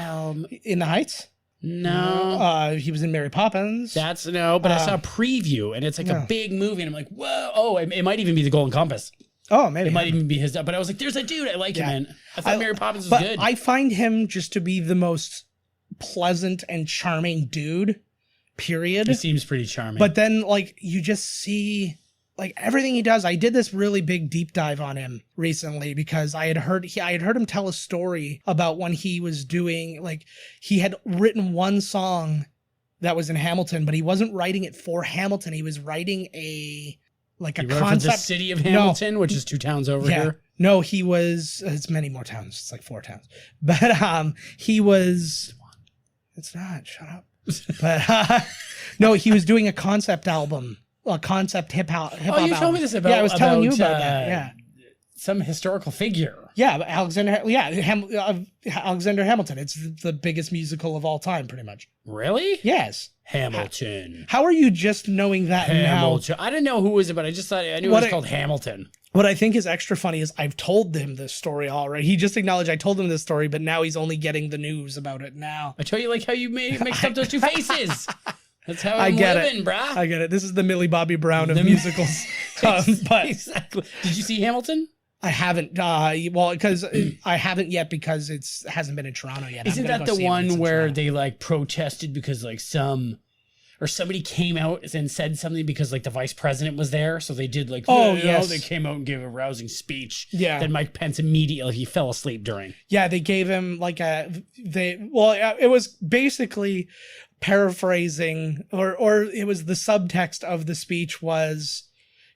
B: In the Heights?
C: No.
B: He was in Mary Poppins.
C: That's no, but I saw a preview and it's like a big movie and I'm like, whoa, oh, it might even be the Golden Compass.
B: Oh, maybe.
C: It might even be his, but I was like, there's a dude, I like him, man. I thought Mary Poppins was
B: but
C: good.
B: I find him just to be the most pleasant and charming dude, period.
C: He seems pretty charming.
B: But then, like, you just see, like, everything he does. I did this really big deep dive on him recently because I had heard him tell a story about when he was doing, like, he had written one song that was in Hamilton, but he wasn't writing it for Hamilton. He was writing a concept.
C: The city of Hamilton, which is 2 towns over here.
B: No, he was, it's many more towns. It's like 4 towns. But he was, it's not, shut up. But no, he was doing a concept album, a concept hip hop.
C: Oh, you told me this about.
B: Yeah, I was telling you about that. Yeah,
C: some historical figure.
B: Yeah, but Alexander. Yeah, Alexander Hamilton. It's the biggest musical of all time, pretty much.
C: Really?
B: Yes.
C: Hamilton.
B: How are you just knowing that
C: Hamilton.
B: now?
C: I didn't know who was it, but I just thought I knew it was called Hamilton.
B: What I think is extra funny is I've told him this story already. He just acknowledged I told him this story, but now he's only getting the news about it now.
C: I tell you, like how you mixed up those 2 faces. That's how
B: I'm
C: living, brah.
B: I get it. This is the Millie Bobby Brown of musicals. But
C: exactly. Did you see Hamilton?
B: I haven't. Well, because I haven't yet because it hasn't been in Toronto yet.
C: Isn't that the one where they like protested because like somebody came out and said something because like the vice president was there, so they did like they came out and gave a rousing speech.
B: Yeah.
C: Then Mike Pence immediately he fell asleep during.
B: Yeah, they gave him like it was basically paraphrasing or it was the subtext of the speech was,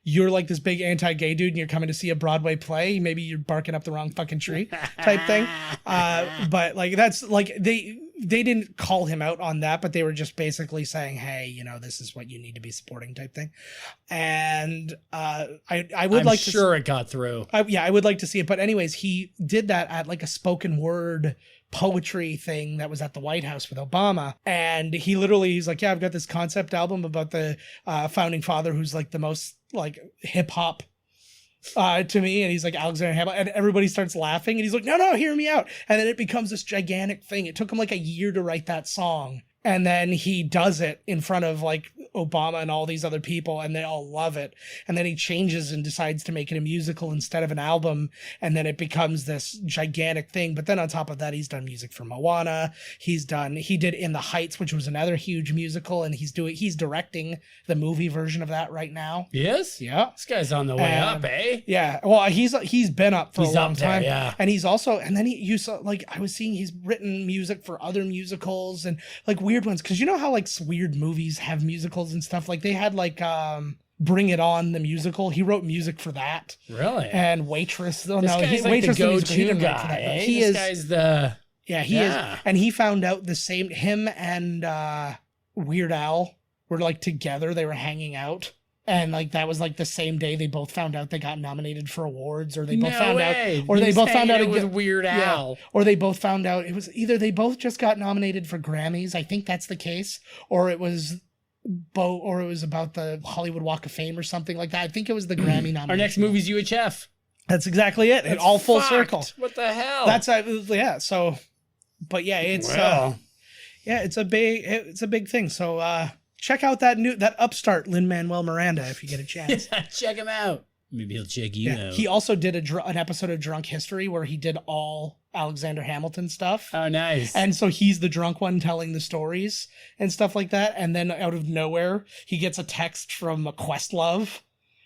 B: you're like this big anti-gay dude and you're coming to see a Broadway play. Maybe you're barking up the wrong fucking tree type thing. But like, that's like, they didn't call him out on that, but they were just basically saying, hey, you know, this is what you need to be supporting type thing. And I would like to.
C: I'm sure it got through.
B: I would like to see it. But anyways, he did that at like a spoken word poetry thing that was at the White House with Obama. And he's like, yeah, I've got this concept album about the founding father who's like the most like hip hop to me. And he's like Alexander Hamilton, and everybody starts laughing and he's like, no, hear me out. And then it becomes this gigantic thing. It took him like a year to write that song. And then he does it in front of like Obama and all these other people, and they all love it. And then he changes and decides to make it a musical instead of an album. And then it becomes this gigantic thing. But then on top of that, he's done music for Moana. He did In the Heights, which was another huge musical. And he's directing the movie version of that right now.
C: Yes?
B: Yeah.
C: This guy's on the way up, eh?
B: Yeah. Well, he's been up for a long time.
C: Yeah.
B: And he's also, and then you saw, like, I was seeing he's written music for other musicals and like weird ones. Cause you know how like weird movies have musicals and stuff? Like they had like, Bring It On, the musical. He wrote music for that.
C: Really?
B: And Waitress. Oh,
C: this
B: no,
C: guy's like
B: Waitress
C: the go-to guy.
B: He
C: this
B: is.
C: Guy's the.
B: Yeah, he is. And he found out him and Weird Al were like together. They were hanging out. And like that was like the same day they both found out they got nominated for awards, or they both found out, or they both found out it
C: was Weird Al,
B: or they both found out it was either they both just got nominated for Grammys. I think that's the case, or it was about the Hollywood Walk of Fame or something like that. I think it was the Grammy nomination.
C: Our next movie's UHF.
B: That's exactly it. It's all full
C: fucked.
B: circle.
C: What the hell?
B: That's yeah. So, but yeah, it's it's a big thing. So check out that upstart Lin-Manuel Miranda if you get a chance.
C: Yeah, check him out. Maybe he'll check you out.
B: He also did an episode of Drunk History where he did all Alexander Hamilton stuff.
C: Oh, nice.
B: And so he's the drunk one telling the stories and stuff like that. And then out of nowhere, he gets a text from Questlove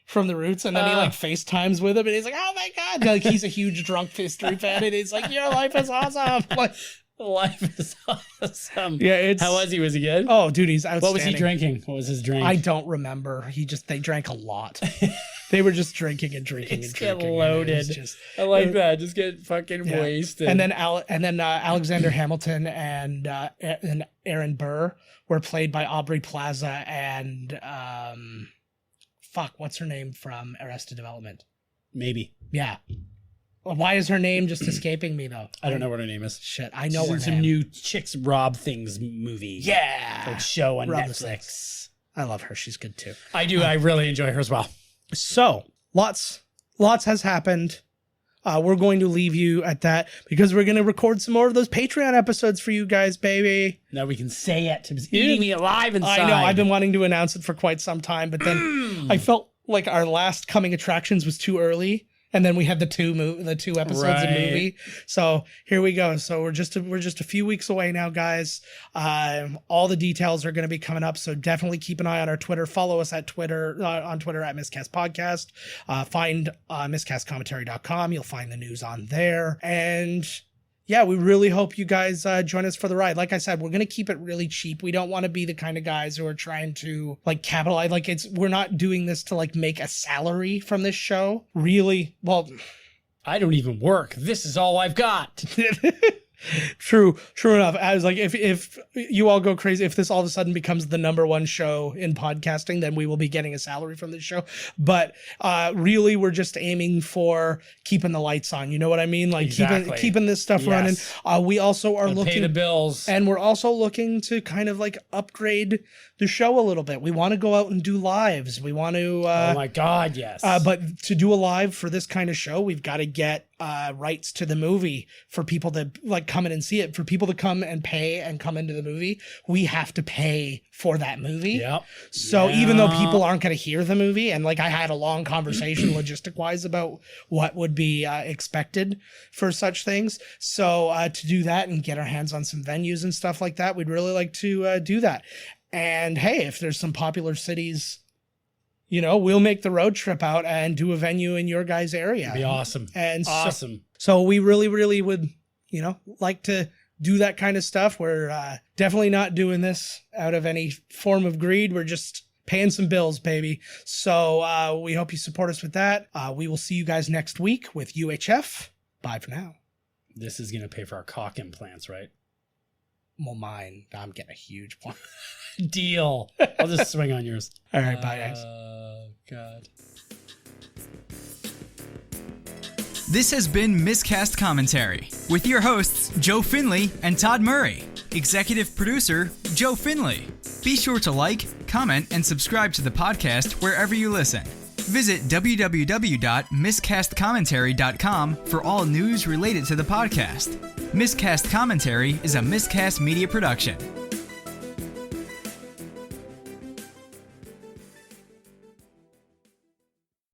B: from The Roots, and then he like FaceTimes with him, and he's like, "Oh my god!" Like he's a huge Drunk History fan, and he's like, "Your life is awesome." Like,
C: life is awesome.
B: Yeah,
C: how was he? Was he good?
B: Oh, dude, he's outstanding.
C: What was he drinking? What was his drink?
B: I don't remember. They drank a lot. They were just drinking and drinking and drinking.
C: Get loaded. I like that. Just get fucking wasted.
B: And then Alexander Hamilton and Aaron Burr were played by Aubrey Plaza and what's her name from Arrested Development?
C: Maybe.
B: Yeah. Why is her name just escaping me though?
C: I don't know what her name is.
B: Shit, I know
C: She's
B: her
C: in
B: name.
C: some new Chicks Rob Things movie.
B: Yeah.
C: Like show on
B: Rob
C: Netflix.
B: I love her. She's good too.
C: I do. I really enjoy her as well.
B: So lots has happened. we're going to leave you at that because we're going to record some more of those Patreon episodes for you guys, baby.
C: Now we can say it. It's eating me alive inside.
B: I know. I've been wanting to announce it for quite some time, but then I felt like our last coming attractions was too early. And then we had the two episodes of movie. So here we go. So we're just a few weeks away now, guys. All the details are going to be coming up. So definitely keep an eye on our Twitter. Follow us at Twitter, on Twitter at Miscast Podcast. Find miscastcommentary.com. You'll find the news on there. And yeah, we really hope you guys join us for the ride. Like I said, we're going to keep it really cheap. We don't want to be the kind of guys who are trying to like capitalize. Like we're not doing this to like make a salary from this show. Really? Well,
C: I don't even work. This is all I've got.
B: True enough. I was like, if you all go crazy, if this all of a sudden becomes the #1 show in podcasting, then we will be getting a salary from this show. But really, we're just aiming for keeping the lights on. You know what I mean? Like keeping this stuff running. We also are looking
C: pay the bills,
B: and we're also looking to kind of like upgrade the show a little bit. We want to go out and do lives. We want to.
C: Oh my God, yes.
B: But to do a live for this kind of show, we've got to get rights to the movie for people to like come in and see it. For people to come and pay and come into the movie, we have to pay for that movie.
C: Yep.
B: So even though people aren't going to hear the movie, and like I had a long conversation logistic wise about what would be expected for such things. So to do that and get our hands on some venues and stuff like that, we'd really like to do that. And hey, if there's some popular cities, you know, we'll make the road trip out and do a venue in your guys' area.
C: It'd be awesome.
B: And
C: awesome.
B: So we really, really would, you know, like to do that kind of stuff. We're definitely not doing this out of any form of greed. We're just paying some bills, baby. So we hope you support us with that. We will see you guys next week with UHF. Bye for now.
C: This is going to pay for our cock implants, right?
B: Well, mine. I'm getting a huge one.
C: Deal. I'll just swing on yours.
B: All right, bye, guys.
C: Oh, God.
H: This has been Miscast Commentary with your hosts, Joe Finley and Todd Murray. Executive producer, Joe Finley. Be sure to like, comment, and subscribe to the podcast wherever you listen. Visit www.miscastcommentary.com for all news related to the podcast. Miscast Commentary is a Miscast Media production.